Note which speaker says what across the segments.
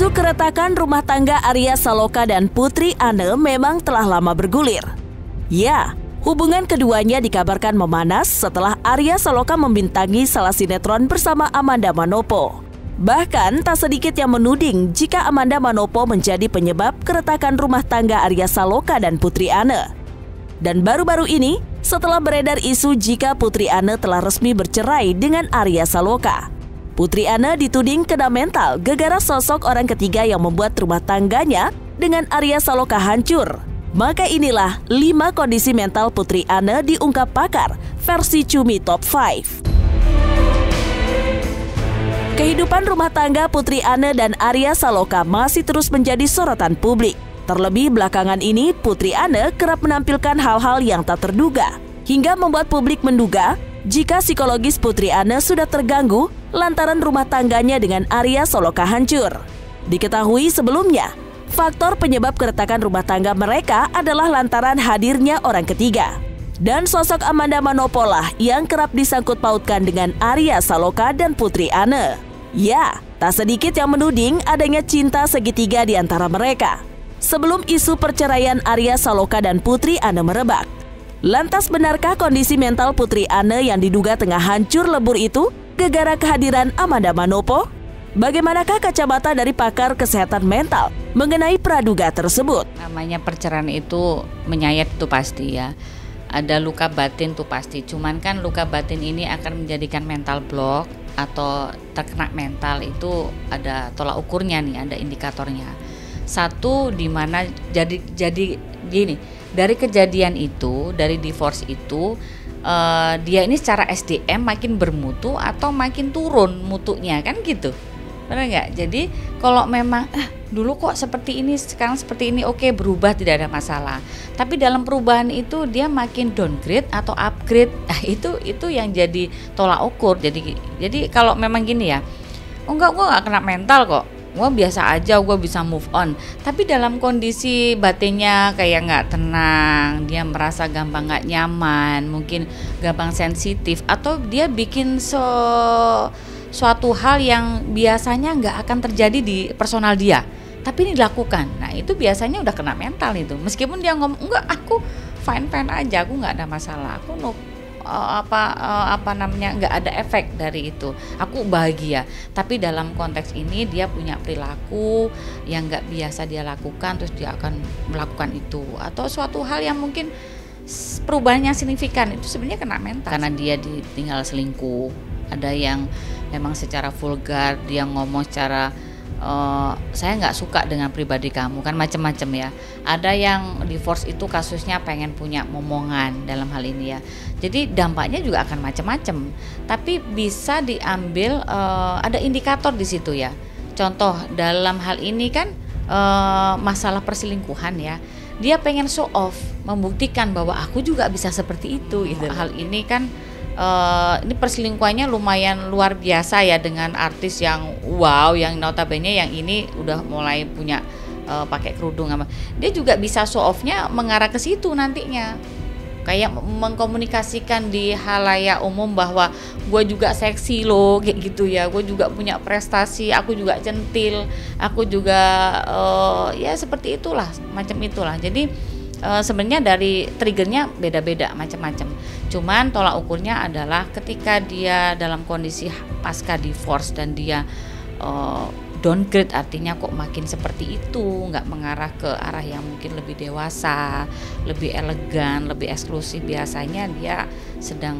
Speaker 1: Isu keretakan rumah tangga Arya Saloka dan Putri Anne memang telah lama bergulir. Ya, hubungan keduanya dikabarkan memanas setelah Arya Saloka membintangi salah sinetron bersama Amanda Manopo. Bahkan tak sedikit yang menuding jika Amanda Manopo menjadi penyebab keretakan rumah tangga Arya Saloka dan Putri Anne. Dan baru-baru ini, setelah beredar isu jika Putri Anne telah resmi bercerai dengan Arya Saloka, Putri Anne dituding kena mental gegara sosok orang ketiga yang membuat rumah tangganya dengan Arya Saloka hancur. Maka inilah 5 kondisi mental Putri Anne diungkap pakar versi Cumi Top 5. Kehidupan rumah tangga Putri Anne dan Arya Saloka masih terus menjadi sorotan publik. Terlebih belakangan ini, Putri Anne kerap menampilkan hal-hal yang tak terduga, hingga membuat publik menduga jika psikologis Putri Anne sudah terganggu lantaran rumah tangganya dengan Arya Saloka hancur. Diketahui sebelumnya, faktor penyebab keretakan rumah tangga mereka adalah lantaran hadirnya orang ketiga. Dan sosok Amanda Manopo lah yang kerap disangkut pautkan dengan Arya Saloka dan Putri Anne. Ya, tak sedikit yang menuding adanya cinta segitiga di antara mereka sebelum isu perceraian Arya Saloka dan Putri Anne merebak. Lantas benarkah kondisi mental Putri Anne yang diduga tengah hancur lebur itu gegara kehadiran Amanda Manopo? Bagaimanakah kacamata dari pakar kesehatan mental mengenai praduga tersebut?
Speaker 2: Namanya perceraian itu menyayat itu pasti ya. Ada luka batin tuh pasti. Cuman kan luka batin ini akan menjadikan mental block atau terkena mental itu ada tolak ukurnya nih, ada indikatornya. Satu di mana jadi gini, dari kejadian itu, dari divorce itu, dia ini secara SDM makin bermutu atau makin turun mutunya kan gitu, benar nggak? Jadi kalau memang dulu kok seperti ini, sekarang seperti ini, oke, berubah, tidak ada masalah. Tapi dalam perubahan itu dia makin downgrade atau upgrade, itu yang jadi tolak ukur. Jadi kalau memang gini ya, enggak, gue nggak kena mental kok, gue biasa aja, gue bisa move on. Tapi dalam kondisi batinnya kayak nggak tenang, dia merasa gampang nggak nyaman, mungkin gampang sensitif, atau dia bikin suatu hal yang biasanya nggak akan terjadi di personal dia, tapi ini dilakukan. Nah itu biasanya udah kena mental itu. Meskipun dia ngomong enggak, aku fine aja, aku nggak ada masalah, aku nggak ada efek dari itu, aku bahagia. Tapi dalam konteks ini dia punya perilaku yang nggak biasa dia lakukan, terus dia akan melakukan itu, atau suatu hal yang mungkin perubahannya signifikan, itu sebenarnya kena mental. Karena dia ditinggal selingkuh, ada yang memang secara vulgar dia ngomong secara saya nggak suka dengan pribadi kamu, kan macam-macam ya. Ada yang divorce itu kasusnya pengen punya momongan dalam hal ini ya. Jadi dampaknya juga akan macam-macam. Tapi bisa diambil ada indikator di situ ya. Contoh dalam hal ini kan masalah perselingkuhan ya. Dia pengen show off, membuktikan bahwa aku juga bisa seperti itu gitu. Hal ini kan ini perselingkuhannya lumayan luar biasa ya, dengan artis yang wow, yang notabene yang ini udah mulai punya pakai kerudung apa. Dia juga bisa show off-nya mengarah ke situ nantinya. Kayak mengkomunikasikan di halayak umum bahwa gue juga seksi loh, kayak gitu ya. Gue juga punya prestasi, aku juga centil, aku juga ya seperti itulah, macam itulah. Jadi sebenarnya dari triggernya beda-beda, macam-macam. Cuman tolak ukurnya adalah ketika dia dalam kondisi pasca divorce dan dia downgrade, artinya kok makin seperti itu, nggak mengarah ke arah yang mungkin lebih dewasa, lebih elegan, lebih eksklusif. Biasanya dia sedang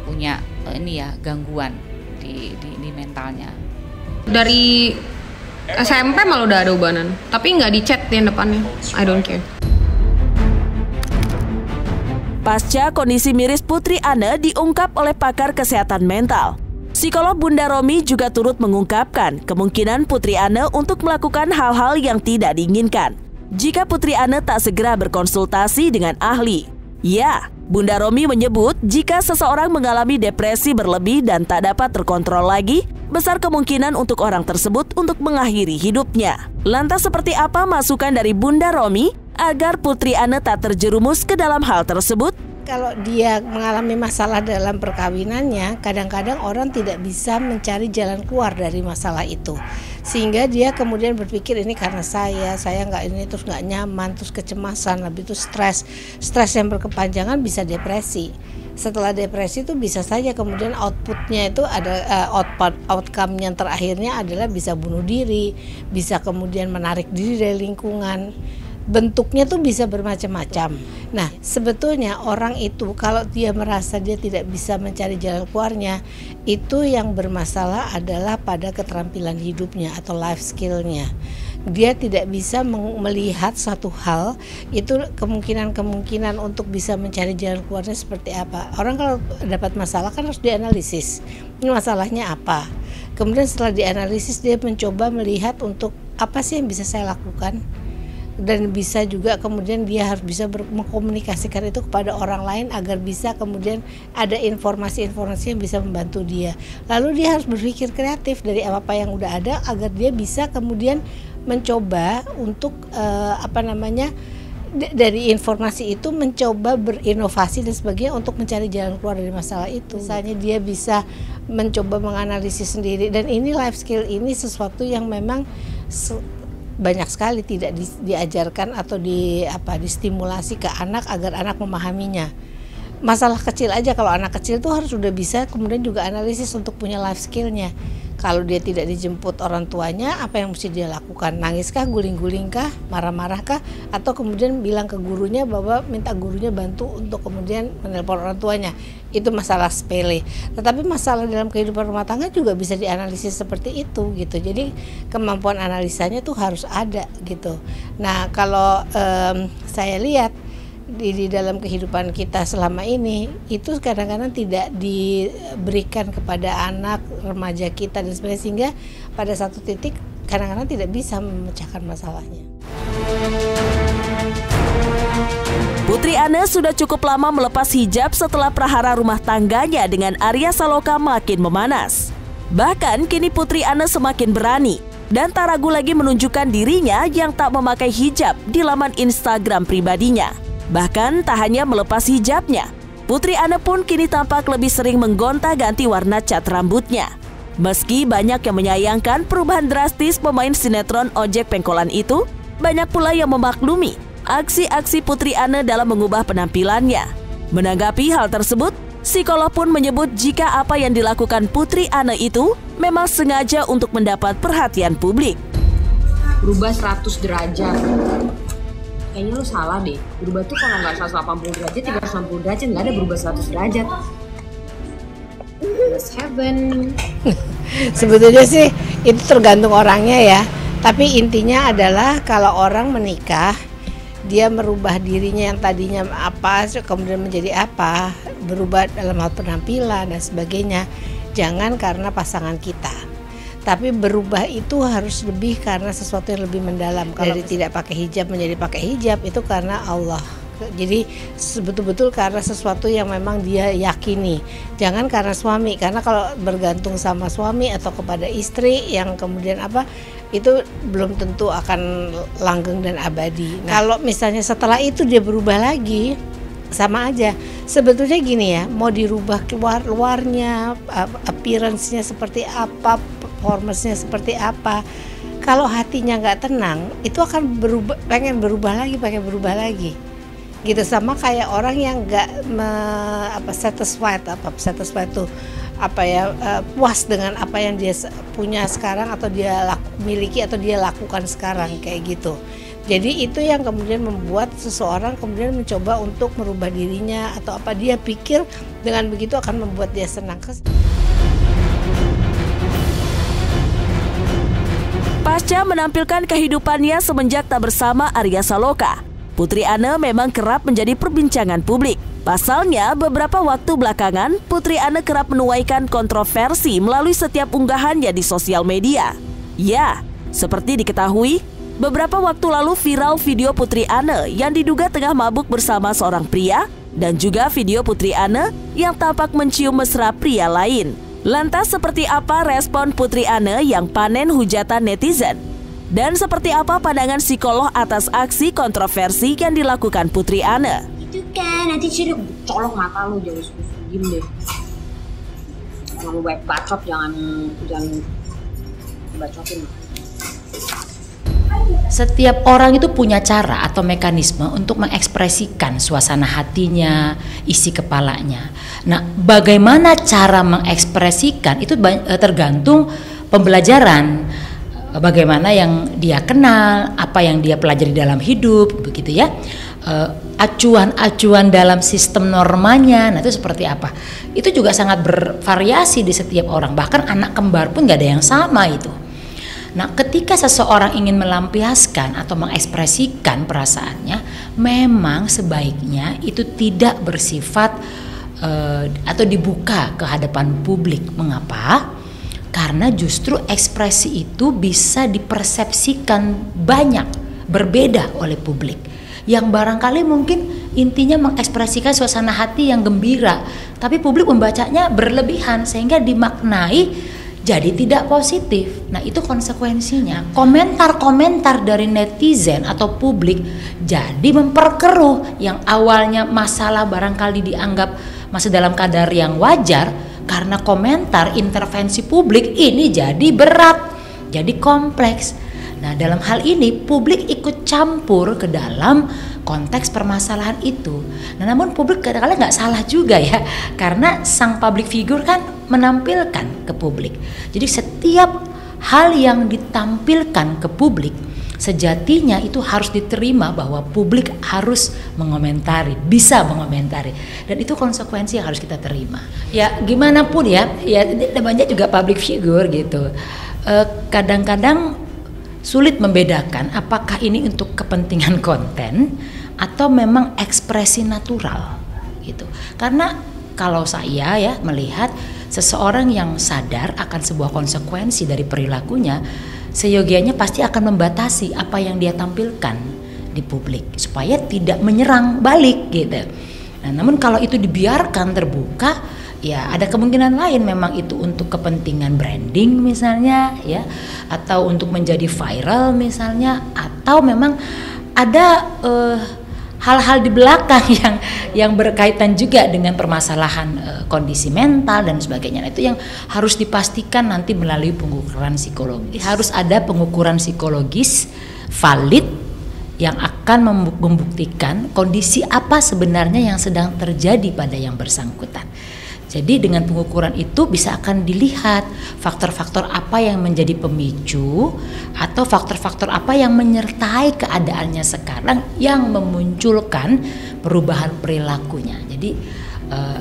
Speaker 2: punya ini ya, gangguan di mentalnya.
Speaker 3: Dari SMP malah udah ada ubanan, tapi nggak di chat yang depannya. I don't care.
Speaker 1: Pasca kondisi miris Putri Anne diungkap oleh pakar kesehatan mental, psikolog Bunda Romi juga turut mengungkapkan kemungkinan Putri Anne untuk melakukan hal-hal yang tidak diinginkan jika Putri Anne tak segera berkonsultasi dengan ahli. Ya, Bunda Romi menyebut jika seseorang mengalami depresi berlebih dan tak dapat terkontrol lagi, besar kemungkinan untuk orang tersebut untuk mengakhiri hidupnya. Lantas seperti apa masukan dari Bunda Romi agar Putri Anne tak terjerumus ke dalam hal tersebut?
Speaker 4: Kalau dia mengalami masalah dalam perkawinannya, kadang-kadang orang tidak bisa mencari jalan keluar dari masalah itu. Sehingga dia kemudian berpikir ini karena saya nggak ini, terus nggak nyaman, terus kecemasan, lebih itu stres yang berkepanjangan bisa depresi. Setelah depresi itu bisa saja kemudian outputnya itu ada outcome yang terakhirnya adalah bisa bunuh diri, bisa kemudian menarik diri dari lingkungan. Bentuknya tuh bisa bermacam-macam. Nah, sebetulnya orang itu kalau dia merasa dia tidak bisa mencari jalan keluarnya, itu yang bermasalah adalah pada keterampilan hidupnya atau life skill-nya. Dia tidak bisa melihat satu hal, itu kemungkinan untuk bisa mencari jalan keluarnya seperti apa. Orang kalau dapat masalah kan harus dianalisis. Ini masalahnya apa? Kemudian setelah dianalisis dia mencoba melihat untuk apa sih yang bisa saya lakukan. Dan bisa juga kemudian dia harus bisa mengkomunikasikan itu kepada orang lain agar bisa kemudian ada informasi-informasi yang bisa membantu dia. Lalu dia harus berpikir kreatif dari apa yang udah ada agar dia bisa kemudian mencoba untuk dari informasi itu mencoba berinovasi dan sebagainya untuk mencari jalan keluar dari masalah itu. Misalnya dia bisa mencoba menganalisis sendiri, dan ini life skill ini sesuatu yang memang banyak sekali tidak diajarkan atau distimulasi ke anak agar anak memahaminya. Masalah kecil aja, kalau anak kecil tuh harus sudah bisa kemudian juga analisis untuk punya life skillnya. Kalau dia tidak dijemput orang tuanya, apa yang mesti dia lakukan? Nangiskah, guling-gulingkah, marah-marahkah, atau kemudian bilang ke gurunya bahwa minta gurunya bantu untuk kemudian menelpon orang tuanya. Itu masalah sepele. Tetapi masalah dalam kehidupan rumah tangga juga bisa dianalisis seperti itu gitu. Jadi kemampuan analisanya tuh harus ada gitu. Nah, kalau saya lihat di dalam kehidupan kita selama ini itu kadang-kadang tidak diberikan kepada anak remaja kita dan sebagainya, sehingga pada satu titik kadang-kadang tidak bisa memecahkan masalahnya.
Speaker 1: Putri Anne sudah cukup lama melepas hijab setelah prahara rumah tangganya dengan Arya Saloka makin memanas. Bahkan kini Putri Anne semakin berani dan tak ragu lagi menunjukkan dirinya yang tak memakai hijab di laman Instagram pribadinya. Bahkan tak hanya melepas hijabnya, Putri Anne pun kini tampak lebih sering menggonta-ganti warna cat rambutnya. Meski banyak yang menyayangkan perubahan drastis pemain sinetron ojek pengkolan itu, banyak pula yang memaklumi aksi-aksi Putri Anne dalam mengubah penampilannya. Menanggapi hal tersebut, psikolog pun menyebut jika apa yang dilakukan Putri Anne itu memang sengaja untuk mendapat perhatian publik.
Speaker 3: Berubah 100 derajat. Kayaknya lu salah deh. Berubah tuh kalau nggak 180 derajat, 360 derajat, nggak ada berubah 100 derajat. That's heaven.
Speaker 4: Sebetulnya sih itu tergantung orangnya ya. Tapi intinya adalah kalau orang menikah, dia merubah dirinya yang tadinya apa, kemudian menjadi apa, berubah dalam hal penampilan dan sebagainya. Jangan karena pasangan kita. Tapi berubah itu harus lebih karena sesuatu yang lebih mendalam. Dari tidak pakai hijab menjadi pakai hijab itu karena Allah. Jadi betul-betul karena sesuatu yang memang dia yakini. Jangan karena suami, karena kalau bergantung sama suami atau kepada istri yang kemudian itu belum tentu akan langgeng dan abadi. Nah, kalau misalnya setelah itu dia berubah lagi, sama aja. Sebetulnya gini ya, mau dirubah luarnya, appearance-nya seperti apa, performance-nya seperti apa, kalau hatinya nggak tenang, itu akan pengen berubah lagi gitu. Sama kayak orang yang nggak satisfied tuh puas dengan apa yang dia punya sekarang atau dia miliki atau dia lakukan sekarang kayak gitu. Jadi itu yang kemudian membuat seseorang kemudian mencoba untuk merubah dirinya atau apa dia pikir dengan begitu akan membuat dia senang.
Speaker 1: Pasca menampilkan kehidupannya semenjak tak bersama Arya Saloka, Putri Anne memang kerap menjadi perbincangan publik. Pasalnya, beberapa waktu belakangan, Putri Anne kerap menuaikan kontroversi melalui setiap unggahannya di sosial media. Ya, seperti diketahui, beberapa waktu lalu viral video Putri Anne yang diduga tengah mabuk bersama seorang pria dan juga video Putri Anne yang tampak mencium mesra pria lain. Lantas seperti apa respon Putri Anne yang panen hujatan netizen? Dan seperti apa pandangan psikolog atas aksi kontroversi yang dilakukan Putri Anne?
Speaker 5: Itu kan nanti suruh
Speaker 3: colok mata lu, jangan suka diem deh. Kalau mau baik bacot jangan bacotin.
Speaker 5: Setiap orang itu punya cara atau mekanisme untuk mengekspresikan suasana hatinya, isi kepalanya. Nah, bagaimana cara mengekspresikan itu tergantung pembelajaran, bagaimana yang dia kenal, apa yang dia pelajari dalam hidup, begitu ya. Acuan-acuan dalam sistem normanya, nah itu seperti apa? Itu juga sangat bervariasi di setiap orang. Bahkan anak kembar pun nggak ada yang sama itu. Nah, ketika seseorang ingin melampiaskan atau mengekspresikan perasaannya, memang sebaiknya itu tidak bersifat atau dibuka ke hadapan publik. Mengapa? Karena justru ekspresi itu bisa dipersepsikan banyak, berbeda oleh publik. Yang barangkali mungkin intinya mengekspresikan suasana hati yang gembira, tapi publik membacanya berlebihan sehingga dimaknai jadi tidak positif. Nah, itu konsekuensinya. Komentar-komentar dari netizen atau publik jadi memperkeruh yang awalnya masalah barangkali dianggap masih dalam kadar yang wajar, karena komentar intervensi publik ini jadi berat, jadi kompleks. Nah, dalam hal ini publik ikut campur ke dalam konteks permasalahan itu. Nah, namun publik kadang-kadang nggak salah juga ya, karena sang public figure kan menampilkan ke publik. Jadi setiap hal yang ditampilkan ke publik sejatinya itu harus diterima bahwa publik harus mengomentari, bisa mengomentari, dan itu konsekuensi yang harus kita terima. Ya gimana pun ya namanya juga public figure gitu. Kadang-kadang sulit membedakan apakah ini untuk kepentingan konten atau memang ekspresi natural gitu. Karena kalau saya ya melihat seseorang yang sadar akan sebuah konsekuensi dari perilakunya, seyogianya pasti akan membatasi apa yang dia tampilkan di publik supaya tidak menyerang balik gitu. Nah, namun kalau itu dibiarkan terbuka, ya ada kemungkinan lain memang itu untuk kepentingan branding misalnya ya, atau untuk menjadi viral misalnya, atau memang ada hal-hal di belakang yang berkaitan juga dengan permasalahan kondisi mental dan sebagainya. Nah, itu yang harus dipastikan nanti melalui pengukuran psikologi. Harus ada pengukuran psikologis valid yang akan membuktikan kondisi apa sebenarnya yang sedang terjadi pada yang bersangkutan. Jadi dengan pengukuran itu bisa akan dilihat faktor-faktor apa yang menjadi pemicu atau faktor-faktor apa yang menyertai keadaannya sekarang yang memunculkan perubahan perilakunya. Jadi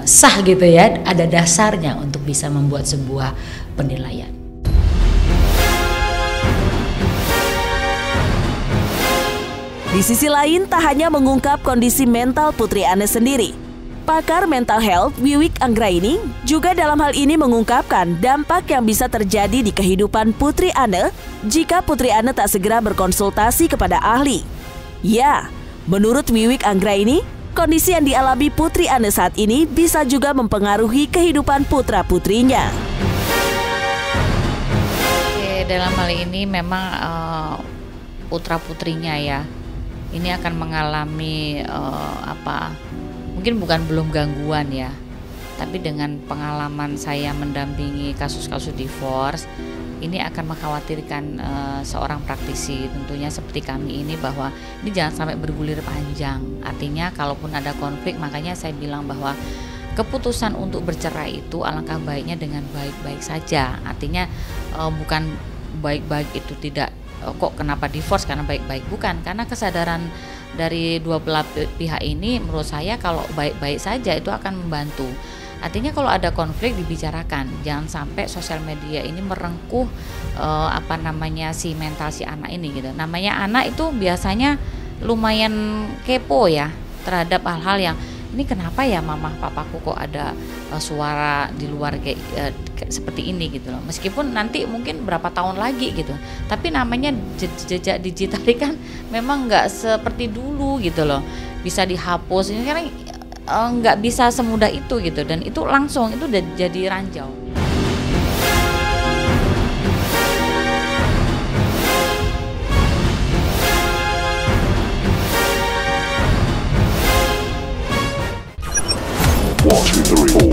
Speaker 5: sah gitu ya, ada dasarnya untuk bisa membuat sebuah penilaian.
Speaker 1: Di sisi lain, tak hanya mengungkap kondisi mental Putri Anne sendiri, pakar mental health Wiwik Anggraini juga dalam hal ini mengungkapkan dampak yang bisa terjadi di kehidupan Putri Anne jika Putri Anne tak segera berkonsultasi kepada ahli. Ya, menurut Wiwik Anggraini, kondisi yang dialami Putri Anne saat ini bisa juga mempengaruhi kehidupan putra-putrinya.
Speaker 2: Oke, dalam hal ini memang putra-putrinya ya, ini akan mengalami mungkin belum gangguan ya, tapi dengan pengalaman saya mendampingi kasus-kasus divorce, ini akan mengkhawatirkan seorang praktisi tentunya seperti kami ini, bahwa ini jangan sampai bergulir panjang. Artinya kalaupun ada konflik, makanya saya bilang bahwa keputusan untuk bercerai itu alangkah baiknya dengan baik-baik saja. Artinya bukan baik-baik itu tidak kok kenapa divorce karena baik-baik, bukan, karena kesadaran dari dua belah pihak ini menurut saya kalau baik-baik saja itu akan membantu. Artinya kalau ada konflik dibicarakan, jangan sampai sosial media ini merengkuh si mental si anak ini gitu. Namanya anak itu biasanya lumayan kepo ya terhadap hal-hal yang ini kenapa ya mama papaku kok ada suara di luar kayak seperti ini gitu loh. Meskipun nanti mungkin berapa tahun lagi gitu, tapi namanya jejak digital kan memang nggak seperti dulu gitu loh, bisa dihapus. Ini karena nggak bisa semudah itu gitu, dan itu langsung itu udah jadi ranjau.
Speaker 6: 1, 2, 3, 4.